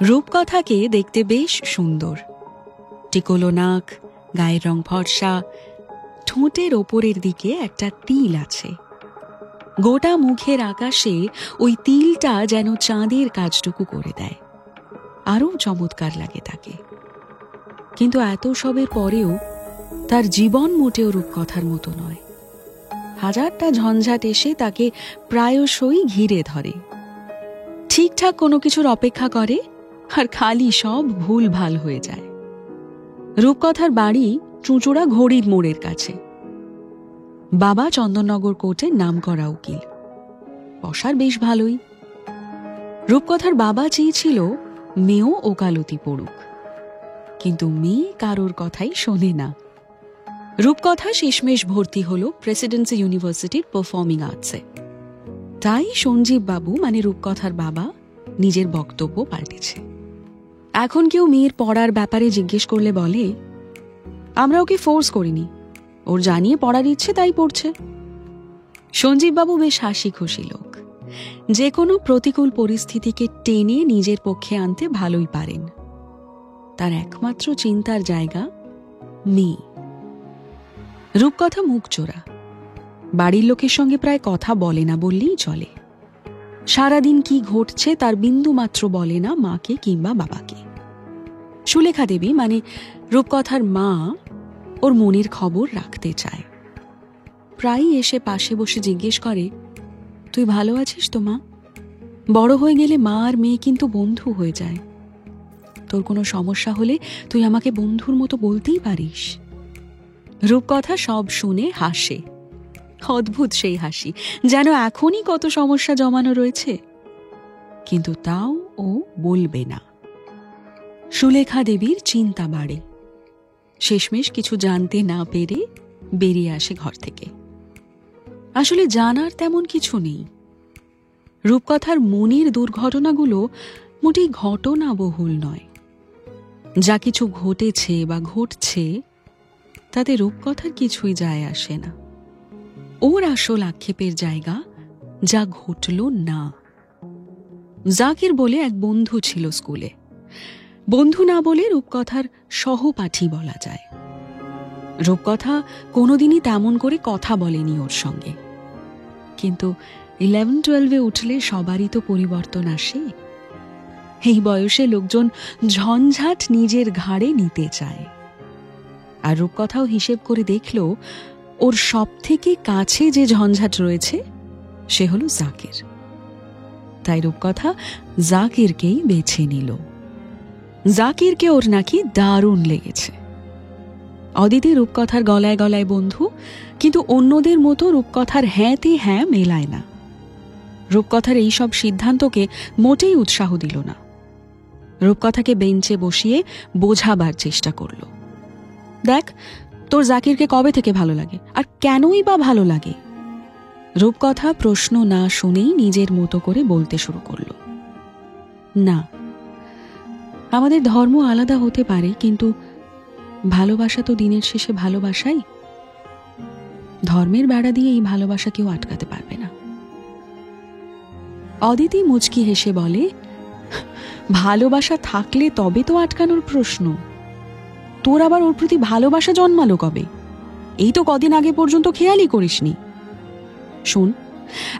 রূপকথাকে দেখতে বেশ সুন্দর, টিকোলো নাক, গায়ের রং ফর্সা, ঠোঁটের ওপরের দিকে একটা তিল আছে। গোটা মুখের আকাশে ওই তিলটা যেন চাঁদের কাজটুকু করে দেয়, আরও চমৎকার লাগে তাকে। কিন্তু এত সবের পরেও তার জীবন মোটেও রূপকথার মতো নয়। হাজারটা ঝঞ্ঝাট এসে তাকে প্রায়শই ঘিরে ধরে। ঠিকঠাক কোনো কিছুর অপেক্ষা করে আর খালি সব ভুল ভাল হয়ে যায়। রূপকথার বাড়ি চুঁচুড়া ঘড়ির মোড়ের কাছে। বাবা চন্দননগর কোর্টে নামকরা উকিল, পসার বেশ ভালোই। রূপকথার বাবা চেয়েছিল মেয়েও ওকালতি পড়ুক, কিন্তু মেয়ে কারোর কথাই শোনে না। রূপকথা শেষমেশ ভর্তি হলো প্রেসিডেন্সি ইউনিভার্সিটির পারফর্মিং আর্টসে। তাই সঞ্জীব বাবু মানে রূপকথার বাবা নিজের বক্তব্য পাল্টেছে। এখন কেউ মেয়ের পড়ার ব্যাপারে জিজ্ঞেস করলে বলে, আমরা ওকে ফোর্স করিনি, ওর জানিয়ে পড়ার ইচ্ছে তাই পড়ছে। সঞ্জীব বাবু বেশ হাসি খুশি লোক, যে কোনো প্রতিকূল পরিস্থিতিকে টেনে নিজের পক্ষে আনতে ভালোই পারেন। তার একমাত্র চিন্তার জায়গা মেয়ে। রূপকথা মুখ চোরা, বাড়ির লোকের সঙ্গে প্রায় কথা বলে না বললেই চলে। সারাদিন কি ঘটছে তার বিন্দু মাত্র বলে না মাকে কিংবা বাবাকে। সুলেখা দেবী মানে রূপকথার মা ওর মনের খবর রাখতে চায়। প্রায়ই এসে পাশে বসে জিজ্ঞেস করে, তুই ভালো আছিস তো মা? বড় হয়ে গেলে মা আর মেয়ে কিন্তু বন্ধু হয়ে যায়। তোর কোনো সমস্যা হলে তুই আমাকে বন্ধুর মতো বলতেই পারিস। রূপকথা সব শুনে হাসে, অদ্ভুত সেই হাসি, যেন এখনই কত সমস্যা জমানো রয়েছে, কিন্তু তাও ও বলবে না। সুলেখা দেবীর চিন্তা বাড়ে। শেষমেশ কিছু জানতে না পেরে বেরিয়ে আসে ঘর থেকে। আসলে জানার তেমন কিছু নেই। রূপকথার মনের দুর্ঘটনাগুলো মোটেই ঘটনাবহুল নয়। যা কিছু ঘটেছে বা ঘটছে তাতে রূপকথার কিছুই যায় আসে না। ওর আসল আক্ষেপের জায়গা যা ঘটল না। জাকির বলে এক বন্ধু ছিল স্কুলে। বন্ধু না বলে রূপকথার সহপাঠী বলা যায়। রূপকথা কোনোদিনই তেমন করে কথা বলেনি ওর সঙ্গে, কিন্তু 11-12 উঠলে সবারই তো পরিবর্তন আসে। এই বয়সে লোকজন ঝঞ্ঝাট নিজের ঘাড়ে নিতে চায়। আর রূপকথাও হিসেব করে দেখল ওর সব থেকে কাছে যে ঝঞ্ঝাট রয়েছে সে হলো জাকির। তাই রূপকথা জাকিরকেই বেছে নিল। জাকিরকে ওর নাকি দারুণ লেগেছে। অদিতি রূপকথার গলায় গলায় বন্ধু, কিন্তু অন্যদের মতো রূপকথার হ্যাঁতে হ্যাঁ মেলায় না। রূপকথার এই সব সিদ্ধান্তকে মোটেই উৎসাহ দিল না। রূপকথাকে বেঞ্চে বসিয়ে বোঝাবার চেষ্টা করল, দেখ তোর জাকিরকে কবে থেকে ভালো লাগে, আর কেনই বা ভালো লাগে। রূপকথা প্রশ্ন না শুনেই নিজের মতো করে বলতে শুরু করল, না, আমাদের ধর্ম আলাদা হতে পারে, কিন্তু ভালোবাসা তো দিনের শেষে ভালোবাসাই। ধর্মের বেড়া দিয়ে এই ভালোবাসা কেউ আটকাতে পারবে না। অদিতি মুচকি হেসে বলে, ভালোবাসা থাকলে তবে তো আটকানোর প্রশ্ন। তোর আবার ওর প্রতি ভালোবাসা জন্মালো কবে? এই তো কদিন আগে পর্যন্ত খেয়ালই করিসনি। শোন,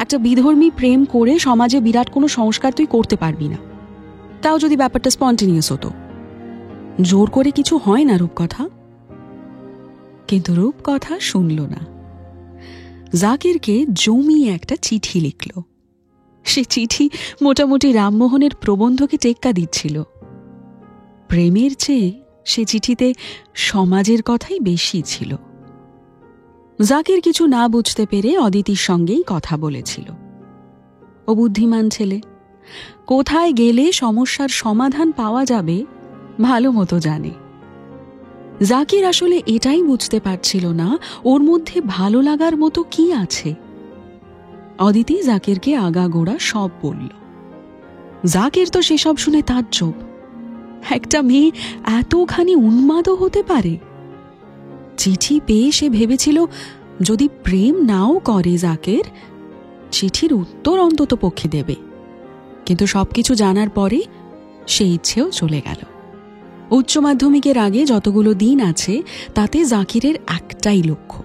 একটা বিধর্মী প্রেম করে সমাজে বিরাট কোনো সংস্কার তুই করতে পারবি না, তাও যদি ব্যাপারটা স্পন্টেনিয়াস হতো। জোর করে কিছু হয় না রূপকথা। কিন্তু রূপকথা শুনল না। জাকিরকে জমিয়ে একটা চিঠি লিখল। সে চিঠি মোটামুটি রামমোহনের প্রবন্ধকে টেক্কা দিচ্ছিল। প্রেমের চেয়ে সে চিঠিতে সমাজের কথাই বেশি ছিল। জাকির কিছু না বুঝতে পেরে অদিতির সঙ্গেই কথা বলেছিল। ও বুদ্ধিমান ছেলে, কোথায় গেলে সমস্যার সমাধান পাওয়া যাবে ভালো মতো জানে। জাকির আসলে এটাই বুঝতে পারছিল না ওর মধ্যে ভালো লাগার মতো কি আছে। অদিতি জাকিরকে আগাগোড়া সব বলল। জাকির তো সেসব শুনে তাজ্জব। একটা মেয়ে এতখানি উন্মাদও হতে পারে। চিঠি পেয়ে সে ভেবেছিল যদি প্রেম নাও করে জাকির, চিঠির উত্তর অন্তত পক্ষে দেবে। কিন্তু সবকিছু জানার পরে সেই ইচ্ছেও চলে গেল। উচ্চ মাধ্যমিকের আগে যতগুলো দিন আছে তাতে জাকিরের একটাই লক্ষ্য,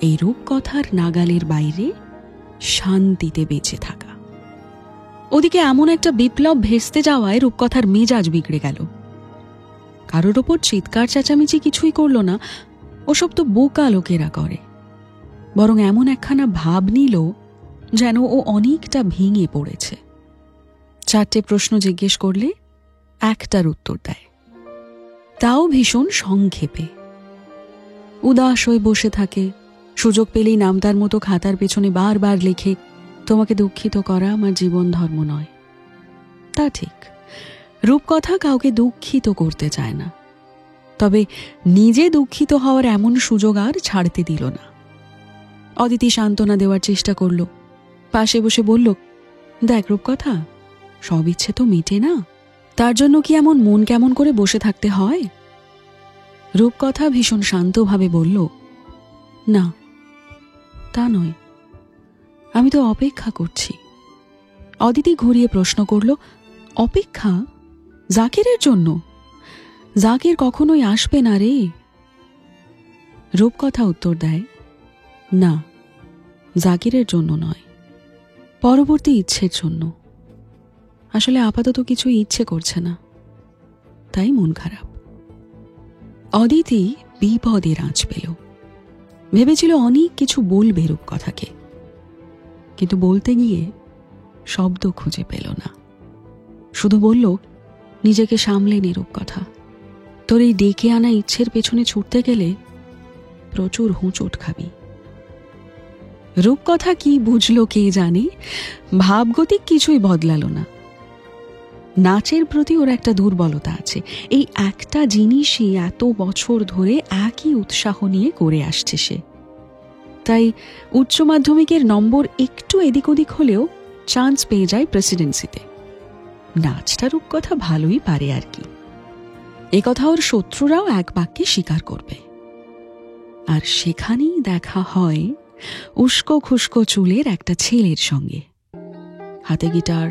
এই রূপকথার নাগালের বাইরে শান্তিতে বেঁচে থাকা। ওদিকে এমন একটা বিপ্লব ভেস্তে যাওয়ায় রূপকথার মেজাজ বিগড়ে গেল। কারোর ওপর চিৎকার চেঁচামেচি কিছুই করল না, ওসব তো বোকা লোকেরা করে। বরং এমন একখানা ভাব নিল যেন ও অনেকটা ভেঙে পড়েছে। 4টে প্রশ্ন জিজ্ঞেস করলে একটার উত্তর দেয়, তাও ভীষণ সংক্ষেপে। উদাস হয়ে বসে থাকে, সুযোগ পেলেই নামতার মতো খাতার পেছনে বারবার লেখে, তোমাকে দুঃখিত করা আমার জীবন ধর্ম নয়। তা ঠিক, রূপকথা কাউকে দুঃখিত করতে চায় না, তবে নিজে দুঃখিত হওয়ার এমন সুযোগ আর ছাড়তে দিল না। অদিতি সান্ত্বনা দেওয়ার চেষ্টা করল, পাশে বসে বলল, দেখ রূপকথা, সব ইচ্ছে তো মেটে না, তার জন্য কি এমন মন কেমন করে বসে থাকতে হয়? রূপকথা ভীষণ শান্তভাবে বলল, না তা নয়, আমি তো অপেক্ষা করছি। অদিতি ঘুরিয়ে প্রশ্ন করল, অপেক্ষা? জাকিরের জন্য? জাকির কখনোই আসবে না রে। রূপকথা উত্তর দেয়, না, জাকিরের জন্য নয়, পরবর্তী ইচ্ছের জন্য। আসলে আপাতত কিছুই ইচ্ছে করছে না, তাই মন খারাপ। অদিতি বিপদের আঁচ পেল। ভেবেছিল অনেক কিছু বলবে রূপকথাকে, কিন্তু বলতে গিয়ে শব্দ খুঁজে পেল না। শুধু বলল, নিজেকে সামলে নে রূপকথা, তোর এই ডেকে আনা ইচ্ছের পেছনে ছুটতে গেলে প্রচুর হুঁচট খাবি। রূপকথা কি বুঝলো কে জানে, ভাবগতিক কিছুই বদলালো না। নাচের প্রতি ওর একটা দুর্বলতা আছে, এই একটা জিনিসই এত বছর ধরে একই উৎসাহ নিয়ে করে আসছে সে। তাই উচ্চ মাধ্যমিকের নম্বর একটু এদিক ওদিক হলেও চান্স পেয়ে যায় প্রেসিডেন্সিতে। নাচটা রূপকথা ভালোই পারে আর কি, এ কথা ওর শত্রুরাও এক বাক্যে স্বীকার করবে। আর সেখানেই দেখা হয় উস্কো খুস্কো চুলের একটা ছেলের সঙ্গে। হাতে গিটার,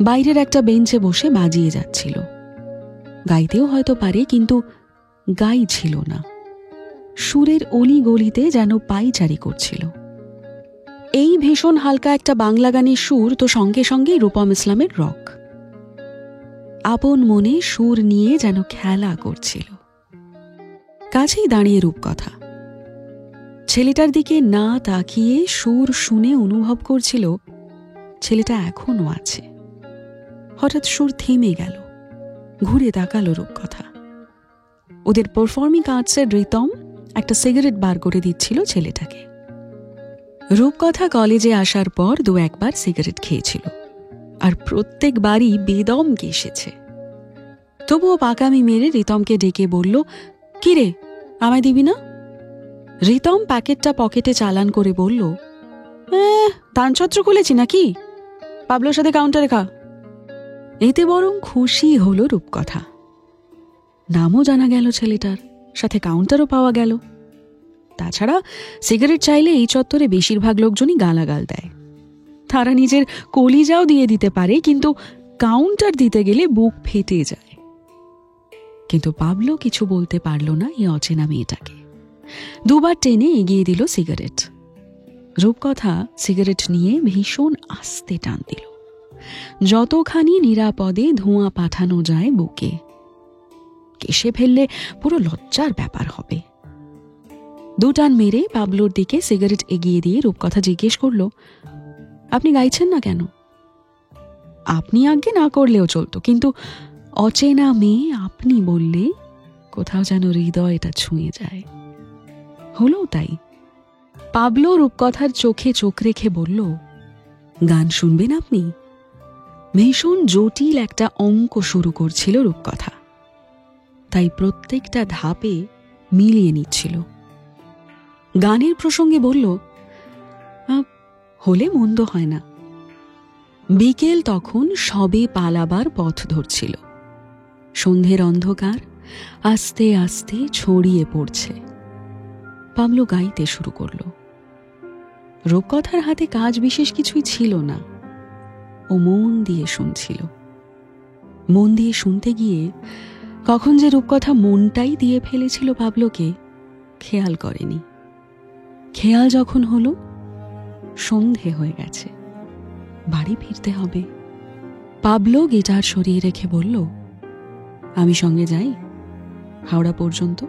বাইরের একটা বেঞ্চে বসে বাজিয়ে যাচ্ছিল। গাইতেও হয়তো পারে, কিন্তু গাইছিল না, সুরের অলি গলিতে যেন পাইচারি করছিল। এই ভীষণ হালকা একটা বাংলা গানের সুর তো সঙ্গে সঙ্গেই রূপম ইসলামের রক। আপন মনে সুর নিয়ে যেন খেলা করছিল। কাছেই দাঁড়িয়ে রূপকথা ছেলেটার দিকে না তাকিয়ে সুর শুনে অনুভব করছিল ছেলেটা এখনো আছে। হঠাৎ সুর থেমে গেল, ঘুরে তাকালো রূপকথা। ওদের পারফর্মিং আর্টসের রিতম একটা সিগারেট বার করে দিচ্ছিল ছেলেটাকে। রূপকথা কলেজে আসার পর 2-1 সিগারেট খেয়েছিল, আর প্রত্যেকবারই বেদম কেসেছে। তবুও পাকামি মেরে রিতমকে ডেকে বলল, কি রে, আমায় দিবি না? রিতম প্যাকেটটা পকেটে চালান করে বলল, দানছত্র খুলেছি নাকি, পাবলোর সাথে কাউন্টারে খা। এতে বরং খুশি হলো রূপকথা। নামও জানা গেল ছেলেটার, সাথে কাউন্টারও পাওয়া গেল। তাছাড়া সিগারেট চাইলে এই চত্বরে বেশিরভাগ লোকজনই গালাগাল দেয়। তারা নিজের কলিজাও দিয়ে দিতে পারে, কিন্তু কাউন্টার দিতে গেলে বুক ফেটে যায়। কিন্তু পাবলো কিছু বলতে পারল না এই অচেনা মেয়েটাকে। 2বার টেনে এগিয়ে দিল সিগারেট। রূপকথা সিগারেট নিয়ে ভীষণ আস্তে টান দিল, যতখানি নিরাপদে ধোঁয়া পাঠানো যায় বুকে। কেশে ফেললে পুরো লজ্জার ব্যাপার হবে। 2 টান মেরে পাবলোর দিকে সিগারেট এগিয়ে দিয়ে রূপকথা জিজ্ঞেস করল, আপনি গাইছেন না কেন? আপনি আজ্ঞে না করলেও চলতো, কিন্তু অচেনা মেয়ে আপনি বললে কোথাও যেন হৃদয়টা ছুঁয়ে যায়। হলো তাই। পাবলো রূপকথার চোখে চোখ রেখে বলল, গান শুনবেন আপনি? ভীষণ জটিল একটা অঙ্ক শুরু করছিল রূপকথা, তাই প্রত্যেকটা ধাপে মিলিয়ে নিচ্ছিল। গানের প্রসঙ্গে বলল, হলে মন্দ হয় না। বিকেল তখন সবে পালাবার পথ ধরছিল। সন্ধ্যের অন্ধকার আস্তে আস্তে ছড়িয়ে পড়ছে। পাবলো গাইতে শুরু করল। রূপকথার হাতে কাজ বিশেষ কিছুই ছিল না, ও মন দিয়ে শুনছিল। মন দিয়ে শুনতে গিয়ে কখন যে রূপকথা মনটাই দিয়ে ফেলেছিল পাবলোকে খেয়াল করেনি। খেয়াল যখন হলো সন্ধে হয়ে গেছে, বাড়ি ফিরতে হবে। পাবলো গিটার সরিয়ে রেখে বলল, আমি সঙ্গে যাই হাওড়া পর্যন্ত।